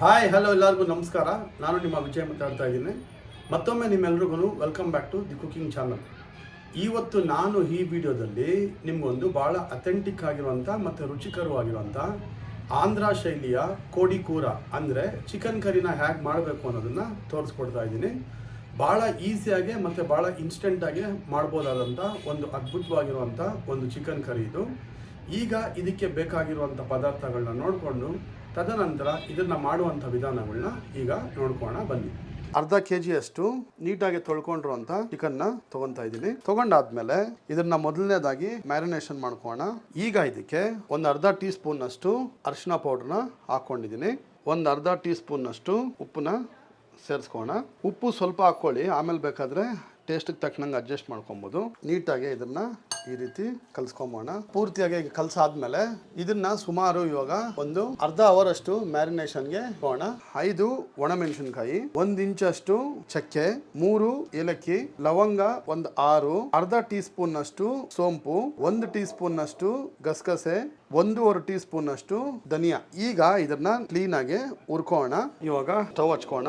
Hi hello ಎಲ್ಲರಿಗೂ ನಮಸ್ಕಾರ. ನಾನು ನಿಮ್ಮ ವಿಜಯ್ ಮಾತಾಡ್ತಾ ಇದ್ದೀನಿ. ಮತ್ತೊಮ್ಮೆ ನಿಮ್ಮೆಲ್ರಿಗೂ welcome back to the cooking channel. ಇವತ್ತು ನಾನು ಈ ವಿಡಿಯೋದಲ್ಲಿ ನಿಮಗೊಂದು ಭಾಳ ಅಥೆಂಟಿಕ್ ಆಗಿರುವಂಥ ಮತ್ತು ರುಚಿಕರವಾಗಿರುವಂಥ ಆಂಧ್ರ ಶೈಲಿಯ ಕೋಡಿ ಕೂರ ಅಂದರೆ ಚಿಕನ್ ಕರಿನ ಹೇಗೆ ಮಾಡಬೇಕು ಅನ್ನೋದನ್ನು ತೋರಿಸ್ಕೊಡ್ತಾ ಇದ್ದೀನಿ. ಭಾಳ ಈಸಿಯಾಗಿ ಮತ್ತು ಭಾಳ ಇನ್ಸ್ಟೆಂಟಾಗಿ ಮಾಡ್ಬೋದಾದಂಥ ಒಂದು ಅದ್ಭುತವಾಗಿರುವಂಥ ಒಂದು ಚಿಕನ್ ಕರಿ ಇದು. ಈಗ ಇದಕ್ಕೆ ಬೇಕಾಗಿರುವಂಥ ಪದಾರ್ಥಗಳನ್ನ ನೋಡಿಕೊಂಡು ತದನಂತರ ಇದನ್ನು ಮಾಡುವಂಥ ವಿಧಾನಗಳನ್ನ ಈಗ ನೋಡ್ಕೋಣ ಬನ್ನಿ. ಅರ್ಧ ಕೆಜಿಯಷ್ಟು ನೀಟಾಗಿ ತೊಳ್ಕೊಂಡಿರುವಂಥ ಚಿಕನ್ನ ತಗೊತಾ ಇದ್ದೀನಿ. ತಗೊಂಡಾದ್ಮೇಲೆ ಇದನ್ನ ಮೊದಲನೇದಾಗಿ ಮ್ಯಾರಿನೇಷನ್ ಮಾಡ್ಕೋಣ. ಈಗ ಇದಕ್ಕೆ ಒಂದು ಅರ್ಧ ಟೀ ಸ್ಪೂನ್ ಅಷ್ಟು ಅರಿಶಿನ ಪೌಡರ್ನ ಹಾಕೊಂಡಿದ್ದೀನಿ. ಒಂದು ಅರ್ಧ ಟೀ ಸ್ಪೂನ್ ಅಷ್ಟು ಉಪ್ಪನ್ನ ಸೇರಿಸ್ಕೋಣ. ಉಪ್ಪು ಸ್ವಲ್ಪ ಹಾಕ್ಕೊಳ್ಳಿ, ಆಮೇಲೆ ಬೇಕಾದ್ರೆ ಟೇಸ್ಟಿಗೆ ತಕ್ಕನಂಗೆ ಅಡ್ಜಸ್ಟ್ ಮಾಡ್ಕೊಬೋದು. ನೀಟಾಗಿ ಇದನ್ನ ಈ ರೀತಿ ಕಲ್ಸ್ಕೊಂಬೋಣ. ಪೂರ್ತಿಯಾಗಿ ಕಲ್ಸಾದ್ಮೇಲೆ ಇದನ್ನ ಸುಮಾರು ಇವಾಗ ಒಂದು ಅರ್ಧ ಅವರ್ ಅಷ್ಟು ಮ್ಯಾರಿನೇಷನ್ಗೆ ಹೋಗೋಣ. 5 ಒಣಮೆಣಸಿನಕಾಯಿ, 1 ಇಂಚಷ್ಟು ಚಕ್ಕೆ, 3 ಏಲಕ್ಕಿ, ಲವಂಗ ಒಂದು 6, ಅರ್ಧ ಟೀ ಸ್ಪೂನ್ ಅಷ್ಟು ಸೋಂಪು, 1 ಟೀ ಸ್ಪೂನ್ ಅಷ್ಟು ಗಸಗಸೆ, 1.5 ಟೀ ಸ್ಪೂನ್ ಅಷ್ಟು ಧನಿಯಾ. ಈಗ ಇದನ್ನ ಕ್ಲೀನ್ ಆಗಿ ಹುರ್ಕೋಣ. ಇವಾಗ ಸ್ಟವ್ ಹಚ್ಕೋಣ.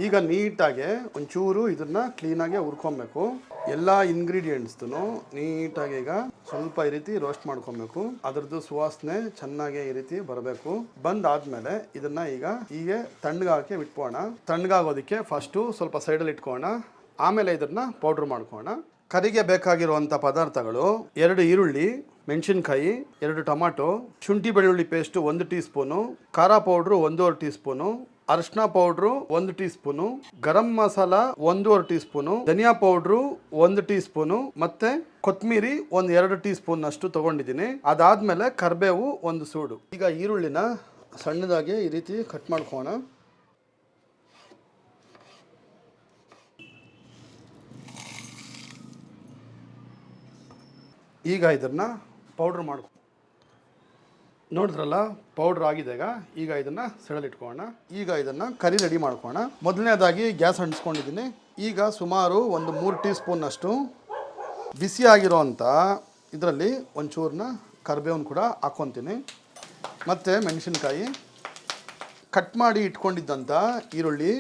ಈಗ ನೀಟಾಗಿ ಒಂಚೂರು ಇದನ್ನ ಕ್ಲೀನಾಗಿ ಹುರ್ಕೊಬೇಕು. ಎಲ್ಲ ಇಂಗ್ರೀಡಿಯೆಂಟ್ಸ್ದು ನೀಟಾಗಿ ಈಗ ಸ್ವಲ್ಪ ಈ ರೀತಿ ರೋಸ್ಟ್ ಮಾಡ್ಕೊಬೇಕು. ಅದರದ್ದು ಸುವಾಸನೆ ಚೆನ್ನಾಗಿ ಈ ರೀತಿ ಬರಬೇಕು. ಬಂದಾದ್ಮೇಲೆ ಇದನ್ನ ಈಗ ಹೀಗೆ ತಣ್ಣಗಾಕಿ ಬಿಟ್ಕೋಣ. ತಣ್ಣಗಾಗೋದಕ್ಕೆ ಫಸ್ಟು ಸ್ವಲ್ಪ ಸೈಡಲ್ಲಿ ಇಟ್ಕೋಣ. ಆಮೇಲೆ ಇದನ್ನ ಪೌಡ್ರ್ ಮಾಡ್ಕೋಣ. ಕರಿಗೆ ಬೇಕಾಗಿರುವಂಥ ಪದಾರ್ಥಗಳು 2 ಈರುಳ್ಳಿ, ಮೆಣಸಿನ್ಕಾಯಿ, 2 ಟೊಮಾಟೊ, ಶುಂಠಿ ಬೆಳ್ಳುಳ್ಳಿ ಪೇಸ್ಟು 1 ಟೀ ಸ್ಪೂನು, ಖಾರ ಪೌಡ್ರು 1.5 ಟೀ ಸ್ಪೂನು, ಅರಿಶಿನ powder 1 tea spoon, garam masala 1.5 tea spoon, ಧನಿಯಾ ಪೌಡ್ರು 1 ಟೀ ಸ್ಪೂನು, ಮತ್ತೆ ಕೊತ್ತಂಬರಿ 2 ಟೀ ಸ್ಪೂನ್ ಅಷ್ಟು ತಗೊಂಡಿದ್ದೀನಿ. ಅದಾದ್ಮೇಲೆ ಕರಿಬೇವು 1 ಸೂಡು. ಈಗ ಈರುಳ್ಳಿನ ಸಣ್ಣದಾಗಿ ಈ ರೀತಿ ಕಟ್ ಮಾಡ್ಕೋಣ. ಈಗ ಇದನ್ನ ಪೌಡ್ರ್ ಮಾಡ್ಕೊ. ನೋಡಿದ್ರಲ್ಲ, ಪೌಡ್ರ್ ಆಗಿದೆ. ಈಗ ಇದನ್ನು ಸೆಳಲಿಟ್ಕೊಳ್ಳೋಣ. ಈಗ ಇದನ್ನು ಕರಿ ರೆಡಿ ಮಾಡ್ಕೋಣ. ಮೊದಲನೇದಾಗಿ ಗ್ಯಾಸ್ ಅಂಟಿಸ್ಕೊಂಡಿದ್ದೀನಿ. ಈಗ ಸುಮಾರು ಒಂದು 3 ಟೀ ಸ್ಪೂನ್ ಅಷ್ಟು ಬಿಸಿ ಆಗಿರೋವಂಥ ಇದರಲ್ಲಿ ಒಂಚೂರನ್ನ ಕರಿಬೇವನ್ನ ಕೂಡ ಹಾಕ್ಕೊತೀನಿ. ಮತ್ತು ಮೆಣಸಿನ್ಕಾಯಿ, ಕಟ್ ಮಾಡಿ ಇಟ್ಕೊಂಡಿದ್ದಂಥ ಈರುಳ್ಳಿ,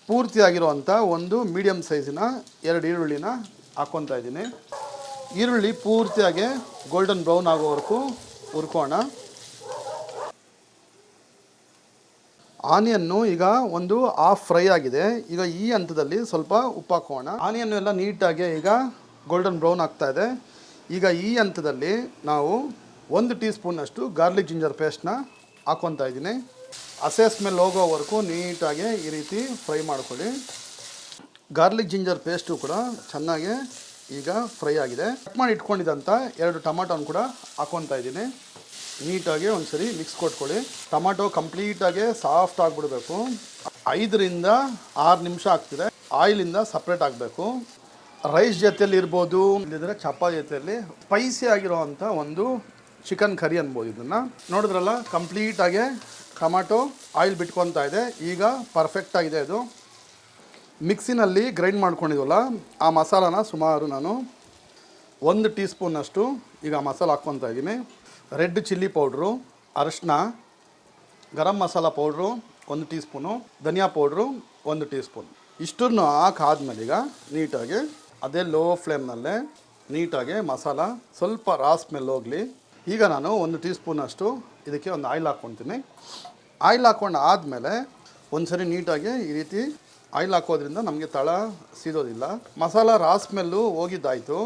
ಪೂರ್ತಿಯಾಗಿರೋವಂಥ ಒಂದು ಮೀಡಿಯಮ್ ಸೈಜಿನ 2 ಈರುಳ್ಳಿನ ಹಾಕ್ಕೊತಾ ಇದ್ದೀನಿ. ಈರುಳ್ಳಿ ಪೂರ್ತಿಯಾಗಿ ಗೋಲ್ಡನ್ ಬ್ರೌನ್ ಆಗೋವರೆಗೂ ಹುರ್ಕೋಣ. ಆನಿಯನ್ನು ಈಗ ಒಂದು ಹಾಫ್ ಫ್ರೈ ಆಗಿದೆ. ಈಗ ಈ ಹಂತದಲ್ಲಿ ಸ್ವಲ್ಪ ಉಪ್ಪು ಹಾಕೋಣ. ಆನಿಯನ್ನು ಎಲ್ಲ ನೀಟಾಗಿ ಈಗ ಗೋಲ್ಡನ್ ಬ್ರೌನ್ ಆಗ್ತಾ ಇದೆ. ಈಗ ಈ ಹಂತದಲ್ಲಿ ನಾವು 1 ಟೀ ಸ್ಪೂನ್ ಅಷ್ಟು ಗಾರ್ಲಿಕ್ ಜಿಂಜರ್ ಪೇಸ್ಟ್ನ ಹಾಕ್ಕೊತಾ ಇದ್ದೀನಿ. ಹಸೆ ಸ್ಮೆಲ್ ಹೋಗೋವರೆಗೂ ನೀಟಾಗಿ ಈ ರೀತಿ ಫ್ರೈ ಮಾಡ್ಕೊಳ್ಳಿ. ಗಾರ್ಲಿಕ್ ಜಿಂಜರ್ ಪೇಸ್ಟು ಕೂಡ ಚೆನ್ನಾಗಿ ಈಗ ಫ್ರೈ ಆಗಿದೆ. ಕಟ್ ಮಾಡಿ ಇಟ್ಕೊಂಡಿದ್ದಂಥ 2 ಟೊಮಾಟೋನ ಕೂಡ ಹಾಕ್ಕೊತಾ ಇದ್ದೀನಿ. ನೀಟಾಗಿ ಒಂದ್ಸರಿ ಮಿಕ್ಸ್ ಕೊಟ್ಕೊಳ್ಳಿ. ಟೊಮಾಟೊ ಕಂಪ್ಲೀಟಾಗಿ ಸಾಫ್ಟ್ ಆಗಿಬಿಡ್ಬೇಕು. 5 ರಿಂದ 6 ನಿಮಿಷ ಆಗ್ತಿದೆ. ಆಯಿಲಿಂದ ಸಪ್ರೇಟ್ ಆಗಬೇಕು. ರೈಸ್ ಜೊತೆಯಲ್ಲಿ ಇರ್ಬೋದು, ಇಲ್ಲಿದ್ರೆ ಚಪಾತಿ ಜೊತೆಯಲ್ಲಿ ಸ್ಪೈಸಿ ಆಗಿರೋವಂಥ ಒಂದು ಚಿಕನ್ ಕರಿ ಅನ್ಬೋದು. ಇದನ್ನು ನೋಡಿದ್ರಲ್ಲ, ಕಂಪ್ಲೀಟಾಗಿ ಟೊಮಾಟೊ ಆಯಿಲ್ ಬಿಟ್ಕೊತಾ ಇದೆ. ಈಗ ಪರ್ಫೆಕ್ಟ್ ಆಗಿದೆ. ಇದು ಮಿಕ್ಸಿನಲ್ಲಿ ಗ್ರೈಂಡ್ ಮಾಡ್ಕೊಂಡಿದ್ವಲ್ಲ, ಆ ಮಸಾಲಾನ ಸುಮಾರು ನಾನು 1 ಟೀ ಸ್ಪೂನ್ ಅಷ್ಟು ಈಗ ಮಸಾಲ ಹಾಕ್ಕೊತಾ ಇದ್ದೀನಿ. ರೆಡ್ ಚಿಲ್ಲಿ ಪೌಡ್ರು, ಅರಿಶಿನ, garam masala powder 1 tea spoon, ಧನಿಯಾ ಪೌಡ್ರು 1 ಟೀ ಸ್ಪೂನ್. ಇಷ್ಟನ್ನು ಹಾಕಾದ್ಮೇಲೆ ಈಗ ನೀಟಾಗಿ ಅದೇ ಲೋ ಫ್ಲೇಮ್ನಲ್ಲೇ ನೀಟಾಗಿ ಮಸಾಲ ಸ್ವಲ್ಪ ರಾ ಸ್ಮೆಲ್ ಹೋಗಲಿ. ಈಗ ನಾನು 1 ಟೀ ಸ್ಪೂನ್ ಅಷ್ಟು ಇದಕ್ಕೆ ಒಂದು ಆಯಿಲ್ ಹಾಕ್ಕೊತೀನಿ. ಆಯಿಲ್ ಹಾಕ್ಕೊಂಡು ಆದಮೇಲೆ ಒಂದ್ಸರಿ ನೀಟಾಗಿ ಈ ರೀತಿ ಆಯಿಲ್ ಹಾಕೋದ್ರಿಂದ ನಮಗೆ ತಳ ಸೀದೋದಿಲ್ಲ. ಮಸಾಲ ರಾ ಸ್ಮೆಲ್ಲು ಹೋಗಿದ್ದಾಯಿತು.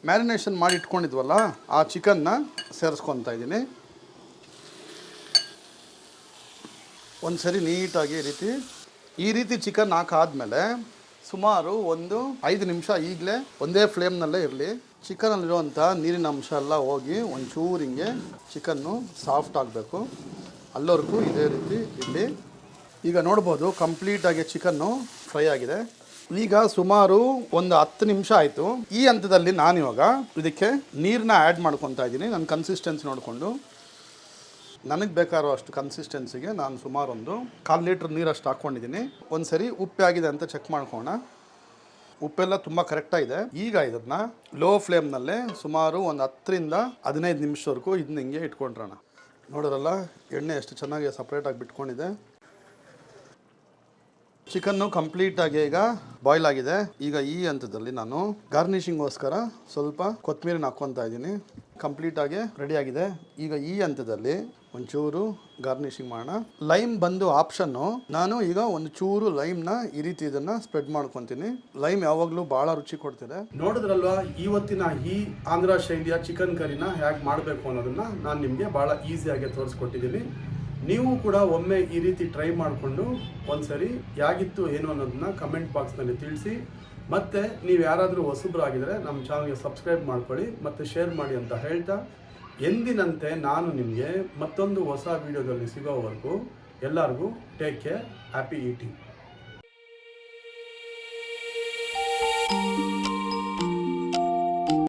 ಮ್ಯಾರಿನೇಷನ್ ಮಾಡಿ ಇಟ್ಕೊಂಡಿದ್ವಲ್ಲ, ಆ ಚಿಕನ್ನ ಸೇರಿಸ್ಕೊತಾ ಇದ್ದೀನಿ. ಒಂದು ಸರಿ ನೀಟಾಗಿ ಈ ರೀತಿ ಚಿಕನ್ ಹಾಕಾದ್ಮೇಲೆ ಸುಮಾರು ಒಂದು 5 ನಿಮಿಷ ಈಗಲೇ ಒಂದೇ ಫ್ಲೇಮ್ನಲ್ಲೇ ಇರಲಿ. ಚಿಕನಲ್ಲಿರುವಂಥ ನೀರಿನ ಅಂಶ ಎಲ್ಲ ಹೋಗಿ ಒಂಚೂರು ಹಿಂಗೆ ಚಿಕನ್ನು ಸಾಫ್ಟ್ ಆಗಬೇಕು. ಅಲ್ಲವರೆಗೂ ಇದೇ ರೀತಿ ಇರಲಿ. ಈಗ ನೋಡ್ಬೋದು ಕಂಪ್ಲೀಟಾಗಿ ಚಿಕನ್ನು ಫ್ರೈ ಆಗಿದೆ. ಈಗ ಸುಮಾರು ಒಂದು 10 ನಿಮಿಷ ಆಯಿತು. ಈ ಹಂತದಲ್ಲಿ ನಾನಿವಾಗ ಇದಕ್ಕೆ ನೀರನ್ನ ಆ್ಯಡ್ ಮಾಡ್ಕೊತಾ ಇದ್ದೀನಿ. ನನ್ನ ಕನ್ಸಿಸ್ಟೆನ್ಸಿ ನೋಡಿಕೊಂಡು ನನಗೆ ಬೇಕಾರೋ ಅಷ್ಟು ಕನ್ಸಿಸ್ಟೆನ್ಸಿಗೆ ನಾನು ಸುಮಾರು ಒಂದು 1/4 ಲೀಟ್ರ್ ನೀರಷ್ಟು ಹಾಕ್ಕೊಂಡಿದ್ದೀನಿ. ಒಂದು ಸರಿ ಉಪ್ಪು ಆಗಿದೆ ಅಂತ ಚೆಕ್ ಮಾಡ್ಕೋಣ. ಉಪ್ಪೆಲ್ಲ ತುಂಬ ಕರೆಕ್ಟಾಗಿದೆ. ಈಗ ಇದನ್ನು ಲೋ ಫ್ಲೇಮ್ನಲ್ಲೇ ಸುಮಾರು ಒಂದು 10 ರಿಂದ 15 ನಿಮಿಷವರೆಗೂ ಇದನ್ನ ಹಿಂಗೆ ಇಟ್ಕೊಂಡ್ರೋಣ. ನೋಡಿರಲ್ಲ ಎಣ್ಣೆ ಎಷ್ಟು ಚೆನ್ನಾಗಿ ಸಪ್ರೇಟಾಗಿ ಬಿಟ್ಕೊಂಡಿದೆ. ಚಿಕನ್ನು ಕಂಪ್ಲೀಟಾಗಿ ಈಗ ಬಾಯ್ಲ್ ಆಗಿದೆ. ಈಗ ಈ ಹಂತದಲ್ಲಿ ನಾನು ಗಾರ್ನಿಷಿಂಗ್ಗೋಸ್ಕರ ಸ್ವಲ್ಪ ಕೊತ್ತಂಬರಿನ ಹಾಕ್ಕೊತಾ ಇದ್ದೀನಿ. ಕಂಪ್ಲೀಟಾಗಿ ರೆಡಿ ಆಗಿದೆ. ಈಗ ಈ ಹಂತದಲ್ಲಿ ಒಂಚೂರು ಗಾರ್ನಿಷಿಂಗ್ ಮಾಡೋಣ. ಲೈಮ್ ಬಂದು ಆಪ್ಷನ್ನು. ನಾನು ಈಗ ಒಂದು ಚೂರು ಲೈಮ್ನ ಈ ರೀತಿ ಇದನ್ನು ಸ್ಪ್ರೆಡ್ ಮಾಡ್ಕೊತೀನಿ. ಲೈಮ್ ಯಾವಾಗಲೂ ಭಾಳ ರುಚಿ ಕೊಡ್ತಿದೆ. ನೋಡಿದ್ರಲ್ವಾ ಇವತ್ತಿನ ಈ ಆಂಧ್ರ ಶೈಲಿಯ ಚಿಕನ್ ಕರಿನ ಹೇಗೆ ಮಾಡಬೇಕು ಅನ್ನೋದನ್ನು ನಾನು ನಿಮಗೆ ಭಾಳ ಈಸಿಯಾಗಿ ತೋರಿಸ್ಕೊಟ್ಟಿದ್ದೀನಿ. ನೀವು ಕೂಡ ಒಮ್ಮೆ ಈ ರೀತಿ ಟ್ರೈ ಮಾಡಿಕೊಂಡು ಒಂದ್ಸರಿ ಹೇಗಿತ್ತು ಏನು ಅನ್ನೋದನ್ನ ಕಮೆಂಟ್ ಬಾಕ್ಸ್ನಲ್ಲಿ ತಿಳಿಸಿ. ಮತ್ತು ನೀವು ಯಾರಾದರೂ ಹೊಸಬ್ರಾಗಿದ್ದರೆ ನಮ್ಮ ಚಾನಲ್ಗೆ ಸಬ್ಸ್ಕ್ರೈಬ್ ಮಾಡ್ಕೊಳ್ಳಿ ಮತ್ತು ಶೇರ್ ಮಾಡಿ ಅಂತ ಹೇಳ್ತಾ, ಎಂದಿನಂತೆ ನಾನು ನಿಮಗೆ ಮತ್ತೊಂದು ಹೊಸ ವಿಡಿಯೋದಲ್ಲಿ ಸಿಗೋವರೆಗೂ ಎಲ್ಲರಿಗೂ ಟೇಕ್ ಕೇರ್, ಹ್ಯಾಪಿ ಈಟಿಂಗ್.